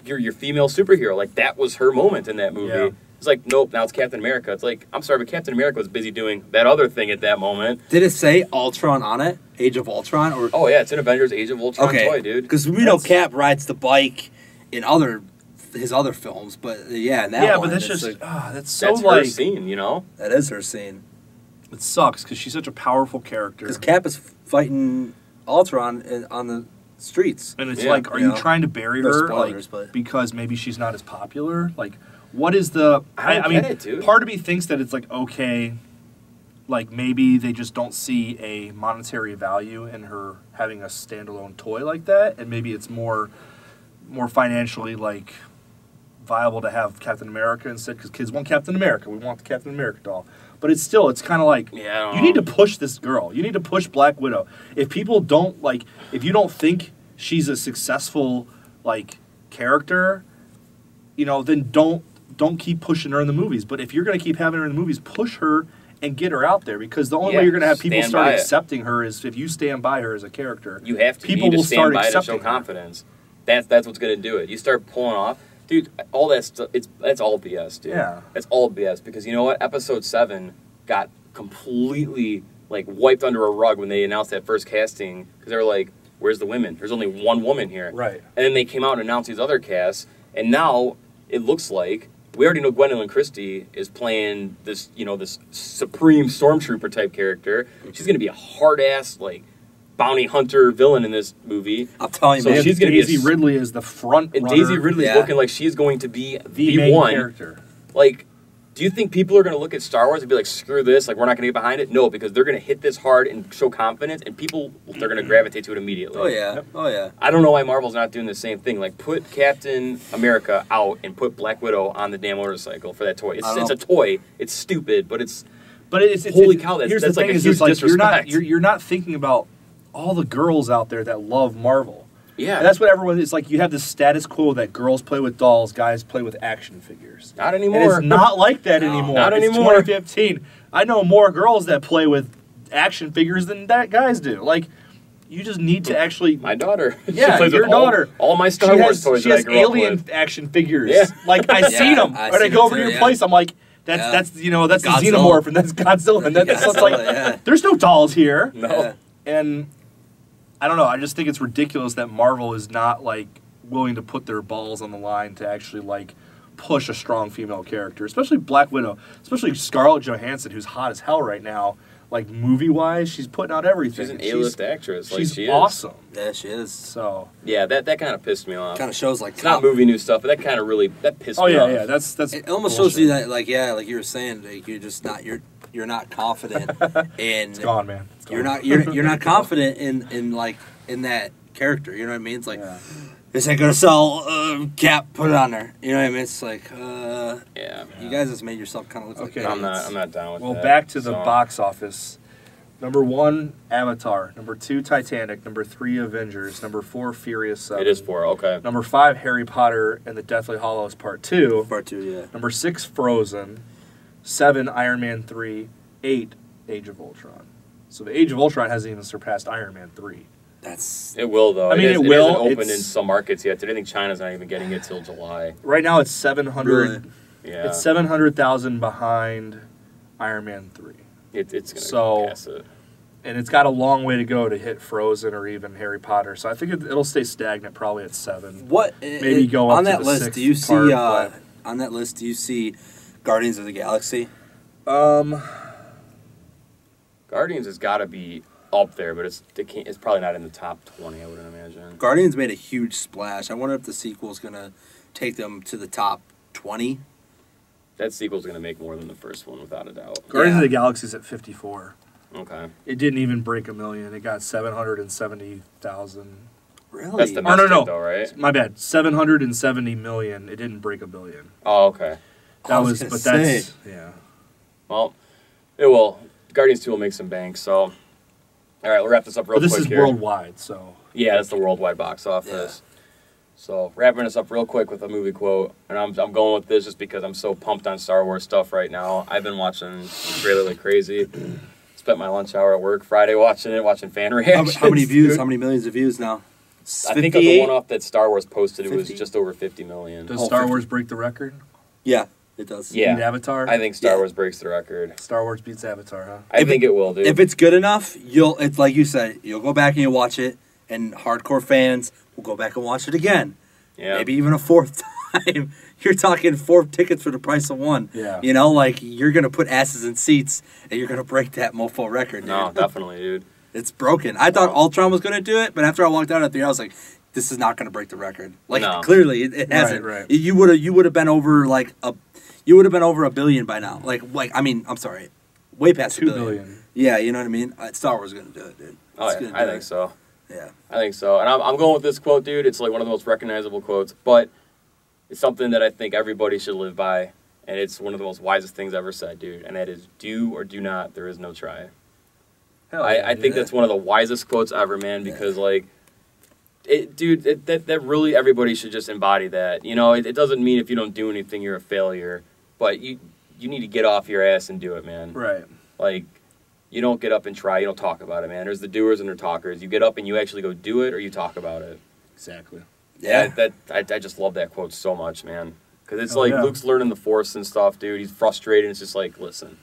your female superhero. Like, that was her moment in that movie. Yeah. It's like, nope, now it's Captain America. It's like, I'm sorry, but Captain America was busy doing that other thing at that moment. Did it say Ultron on it? Age of Ultron? Or Oh, yeah, it's an Avengers Age of Ultron okay, toy, dude. because we know Cap rides the bike in his other films, but yeah, in that Yeah, one, but that's it's just like, that's so That's her like scene, you know? that is her scene. it sucks because she's such a powerful character. Because Cap is fighting Ultron on the streets. And it's Yeah. like, are You you know? trying to bury No her spoilers, like but- because maybe she's not as popular? Like, what is the? I don't mean, get it, dude. part of me thinks that it's like okay, like maybe they just don't see a monetary value in her having a standalone toy like that, and maybe it's more financially like viable to have Captain America instead because kids want Captain America. We want the Captain America doll. But it's kind of like, Yeah, I don't you know. need to push this girl. You need to push Black Widow. If people don't like, if you don't think she's a successful like character, you know, then don't keep pushing her in the movies. But if you're going to keep having her in the movies, push her and get her out there because the only Yeah, way you're going to have people stand start by it. accepting her is if you stand by her as a character. You have to. People You need will to stand start by it to show accepting her. confidence. That's what's going to do it. You start pulling off, dude. All that stuff. That's all BS, dude. Yeah. That's all BS because you know what? Episode 7 got completely like wiped under a rug when they announced that first casting because they were like, "Where's the women? There's only one woman here." Right. And then they came out and announced these other casts, and now it looks like we already know Gwendolyn Christie is playing this, you know, this supreme stormtrooper type character. She's going to be a hard ass like bounty hunter villain in this movie. I'm telling you, So man. she's gonna be Daisy a- Ridley is the front And runner, Daisy Ridley's Yeah. looking like she's going to be the the main one. character. Like, do you think people are going to look at Star Wars and be like, screw this, like, we're not going to get behind it? No, because they're going to hit this hard and show confidence, and people, they're going to gravitate to it immediately. Oh yeah, oh yeah. I don't know why Marvel's not doing the same thing. Like, put Captain America out and put Black Widow on the damn motorcycle for that toy. It's I don't a toy. It's stupid, but it's... But it's Holy cow, that's- here's that's the like thing a is huge it's like disrespect. you're not thinking about all the girls out there that love Marvel. Yeah. And that's what everyone is like. You have this status quo that girls play with dolls, guys play with action figures. Not And anymore. it's not like that No, anymore. not It's anymore. 2015. I know more girls that play with action figures than that guys do. Like, you just need to actually. My daughter. Yeah, She plays your with all- daughter. All my Star Wars toys She that I has grew up alien with. action figures. Yeah. Like I seen them. I When I seen go them over to too, your yeah. place, I'm like, that's Yeah. that's the Godzilla. xenomorph and that's Godzilla and that's Godzilla, like, yeah. there's no dolls here. No. Yeah. And I don't know. I just think it's ridiculous that Marvel is not like willing to put their balls on the line to actually like push a strong female character, especially Black Widow, especially Scarlett Johansson, who's hot as hell right now. Like movie wise, she's putting out everything. She's an A-list actress. Like, she's she is. awesome. Yeah, she is. So yeah, that kind of pissed me off. Kind of shows like it's not movie news stuff, but that kind of really pissed me off. Oh yeah, that's it almost bullshit. shows you that like like you were saying, like you're just not you're not confident in. It's gone, man. It's gone. You're not confident in that character. You know what I mean? It's like this ain't gonna sell. Cap, put it on there. You know what I mean? It's like yeah, you guys just made yourself kind of look Okay. like I'm not down with that. Well, back to the So, box office. Number 1, Avatar. Number 2, Titanic. Number 3, Avengers. Number 4, Furious 7. It is 4, okay. Number 5, Harry Potter and the Deathly Hallows Part 2. Part 2, yeah. Number 6, Frozen. 7, Iron Man 3. 8, Age of Ultron. So the Age of Ultron hasn't even surpassed Iron Man 3. It will, though. I mean, it It will. hasn't opened in It's- some markets yet. I think China's not even getting it till July. Right now it's 700. Really? Yeah. It's 700,000 behind Iron Man 3. It's going to So- pass it. And it's got a long way to go to hit Frozen or even Harry Potter. So I think it'll stay stagnant probably at 7. What Maybe go up on to that the list? sixth Do you see part, but- on that list? Do you see Guardians of the Galaxy? Guardians has got to be up there, but it's probably not in the top 20, I would imagine. Guardians made a huge splash. I wonder if the sequel is gonna take them to the top 20. That sequel's going to make more than the first one, without a doubt. Guardians Yeah. of the Galaxy's at 54. Okay. It didn't even break 1 million. It got 770,000. Really? That's domestic, though, right? My bad. 770 million. It didn't break 1 billion. Oh, okay. I was gonna say. yeah. Well, it will. Guardians 2 will make some bank, so... All right, we'll wrap this up real But this quick is here. worldwide, so Yeah, that's the worldwide box office. So, wrapping us up real quick with a movie quote, and I'm going with this just because I'm so pumped on Star Wars stuff right now. I've been watching the trailer like crazy. Spent my lunch hour at work Friday watching fan reactions. How many views? dude. How many millions of views now? I think of the one off that Star Wars posted, it was 50? just over 50 million. does Oh, Star 50. Wars break the record? Yeah, it does. Yeah. Beat Avatar? I think Star Yeah. Wars breaks the record. Star Wars beats Avatar, huh? I think it will, dude. If it's good enough, it's like you said, you'll go back and you'll watch it, and hardcore fans will go back and watch it again. yeah. Maybe even a fourth time. You're talking 4 tickets for the price of 1. Yeah. You know, like you're gonna put asses in seats, and you're gonna break that mofo record. Dude. No, definitely, dude. It's broken. I thought Ultron was gonna do it, but after I walked out at the, I was like, this is not gonna break the record. Like No. clearly, it hasn't. Right. You would have been over like you would have been over $1 billion by now. Like I mean, I'm sorry, way past 2 $1 billion. billion. Yeah, you know what I mean. Star Wars is gonna do it, dude. Oh, It's yeah, gonna I do think it. so. Yeah. I think so. And I'm going with this quote, dude. It's like one of the most recognizable quotes, but it's something that I think everybody should live by, and it's one of the most wisest things ever said, dude. And that is, do or do not, there is no try. Hell yeah, I think yeah. that's one of the wisest quotes ever, man, because, like, that really everybody should just embody that. You know, it doesn't mean if you don't do anything, you're a failure, but you need to get off your ass and do it, man. Right. Like, you don't get up and try, you don't talk about it, man. There's the doers and the talkers. You get up and you actually go do it, or you talk about it. Exactly. Yeah. I just love that quote so much, man. Because it's Oh, like yeah. Luke's learning the Force and stuff, dude. He's frustrated. It's just like, listen,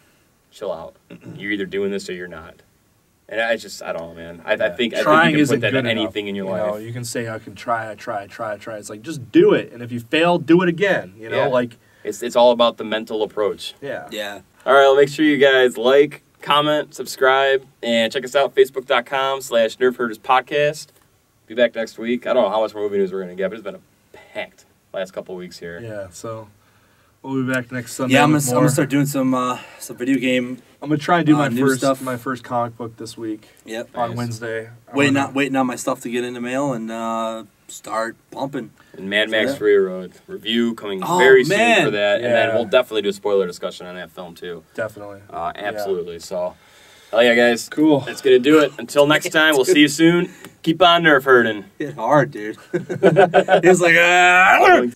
chill out. You're either doing this or you're not. And I don't know, man. I think Trying you can isn't put that good in anything enough. in your You life. know, you can say I can try. It's like just do it, and if you fail, do it again. You know, Yeah. like It's all about the mental approach. yeah. Yeah. All right, well, make sure you guys like, comment, subscribe, and check us out, facebook.com/Nerf Herders Podcast. Be back next week. I don't know how much more movie news we're going to get, but it's been a packed last couple weeks here. Yeah. So we'll be back next Sunday. Yeah, I'm with gonna more. start doing some video game. I'm gonna try and do new stuff. my first comic book this week Yep. on Nice. Wednesday. Waiting on my stuff to get in the mail and start pumping. And Mad Max Yeah. Fury Road review coming Oh, very soon man. for that. And then Yeah. we'll definitely do a spoiler discussion on that film, too. Definitely. Absolutely. So, hell yeah, guys. Cool. That's going to do it. Until next time, we'll see you soon. Keep on Nerf herding. Hit hard, dude. He was like, ah.